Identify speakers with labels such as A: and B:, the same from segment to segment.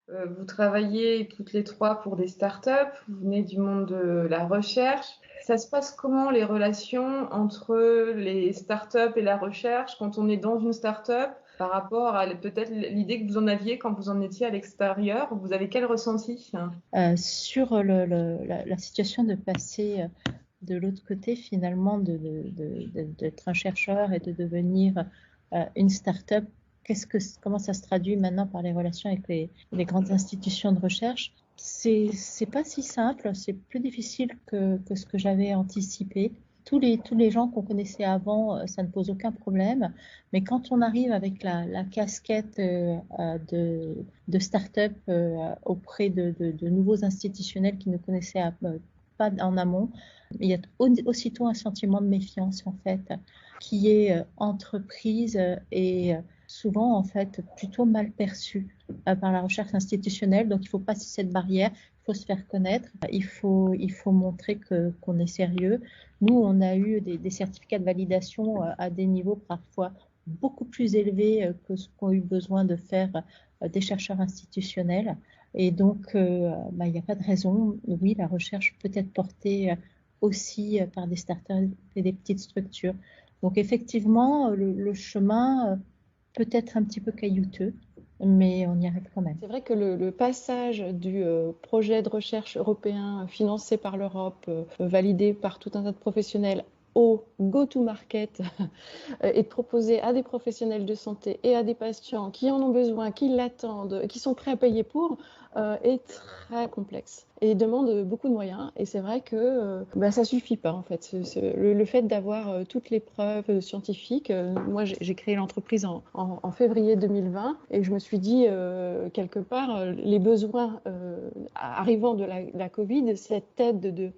A: Vous travaillez toutes les 3 pour des startups, vous venez du monde de la recherche. Ça se passe comment les relations entre les startups et la recherche quand on est dans une startup par rapport à peut-être l'idée que vous en aviez quand vous en étiez à l'extérieur? Vous avez quel ressenti?
B: Sur la situation de passer de l'autre côté, finalement, d'être un chercheur et de devenir une start-up, comment ça se traduit maintenant par les relations avec les grandes institutions de recherche? C'est pas si simple, c'est plus difficile que ce que j'avais anticipé. Tous les gens qu'on connaissait avant, ça ne pose aucun problème. Mais quand on arrive avec la casquette de start-up auprès de nouveaux institutionnels qui ne connaissaient pas en amont, il y a aussitôt un sentiment de méfiance, en fait, qui est entreprise et souvent, en fait, plutôt mal perçu par la recherche institutionnelle. Donc, il faut passer cette barrière, il faut se faire connaître, il faut montrer qu'on est sérieux. Nous, on a eu des certificats de validation à des niveaux parfois beaucoup plus élevés que ce qu'ont eu besoin de faire des chercheurs institutionnels. Et donc, il n'y a pas de raison. Oui, la recherche peut être portée aussi par des startups et des petites structures. Donc, effectivement, le chemin peut être un petit peu caillouteux, mais on y arrive quand même.
C: C'est vrai que le passage du projet de recherche européen financé par l'Europe, validé par tout un tas de professionnels, au go-to-market et de proposer à des professionnels de santé et à des patients qui en ont besoin, qui l'attendent, qui sont prêts à payer pour, est très complexe et demande beaucoup de moyens. Et c'est vrai que ça suffit pas en fait. Le fait d'avoir toutes les preuves scientifiques. Moi, j'ai créé l'entreprise en février 2020 et je me suis dit quelque part les besoins arrivant de la Covid, cette aide de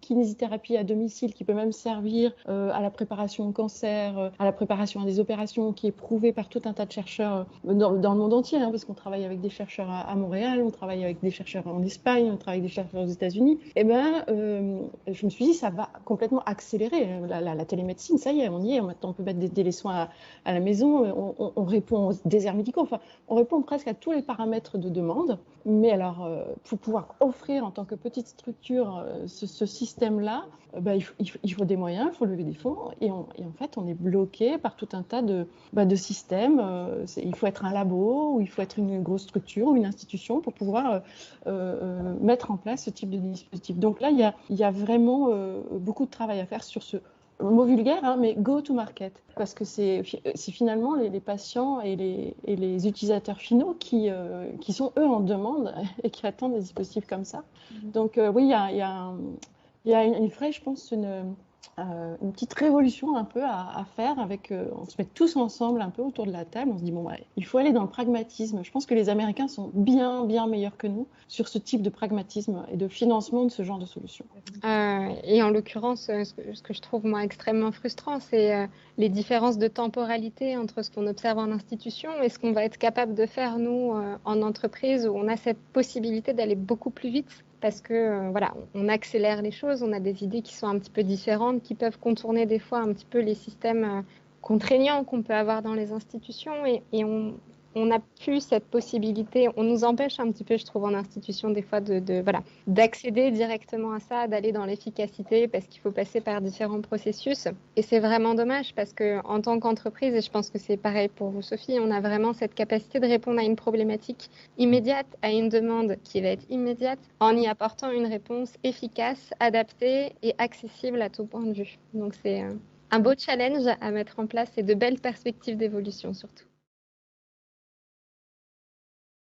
C: kinésithérapie à domicile qui peut même servir à la préparation au cancer, à la préparation à des opérations, qui est prouvée par tout un tas de chercheurs dans le monde entier, hein, parce qu'on travaille avec des chercheurs à Montréal, on travaille avec des chercheurs en Espagne, on travaille avec des chercheurs aux États-Unis. Et je me suis dit, ça va complètement accélérer la télémédecine. Ça y est, on y est. Maintenant, on peut mettre des soins à la maison. On répond aux déserts médicaux. Enfin, on répond presque à tous les paramètres de demande. Mais alors, pour pouvoir offrir en tant que petite structure ce système-là, il faut des moyens, il faut lever des fonds. Et en fait, on est bloqué par tout un tas de systèmes. Il faut être un labo, ou il faut être une grosse structure ou une institution pour pouvoir mettre en place ce type de dispositif. Donc là, il y a vraiment beaucoup de travail à faire sur ce mot vulgaire, hein, mais go to market, parce que c'est finalement les patients et les utilisateurs finaux qui sont eux en demande et qui attendent des dispositifs comme ça. Donc oui, il y a une vraie, je pense, une petite révolution un peu à faire avec, on se met tous ensemble un peu autour de la table, on se dit bon, ouais, il faut aller dans le pragmatisme. Je pense que les Américains sont bien meilleurs que nous sur ce type de pragmatisme et de financement de ce genre de solutions.
D: Et en l'occurrence, ce que je trouve moi extrêmement frustrant, c'est les différences de temporalité entre ce qu'on observe en institution et ce qu'on va être capable de faire nous en entreprise, où on a cette possibilité d'aller beaucoup plus vite. Parce que voilà, on accélère les choses, on a des idées qui sont un petit peu différentes, qui peuvent contourner des fois un petit peu les systèmes contraignants qu'on peut avoir dans les institutions, et on n'a plus cette possibilité. On nous empêche un petit peu, je trouve, en institution des fois voilà, d'accéder directement à ça, d'aller dans l'efficacité, parce qu'il faut passer par différents processus. Et c'est vraiment dommage, parce que en tant qu'entreprise, et je pense que c'est pareil pour vous, Sophie, on a vraiment cette capacité de répondre à une problématique immédiate, à une demande qui va être immédiate, en y apportant une réponse efficace, adaptée et accessible à tout point de vue. Donc c'est un beau challenge à mettre en place et de belles perspectives d'évolution surtout.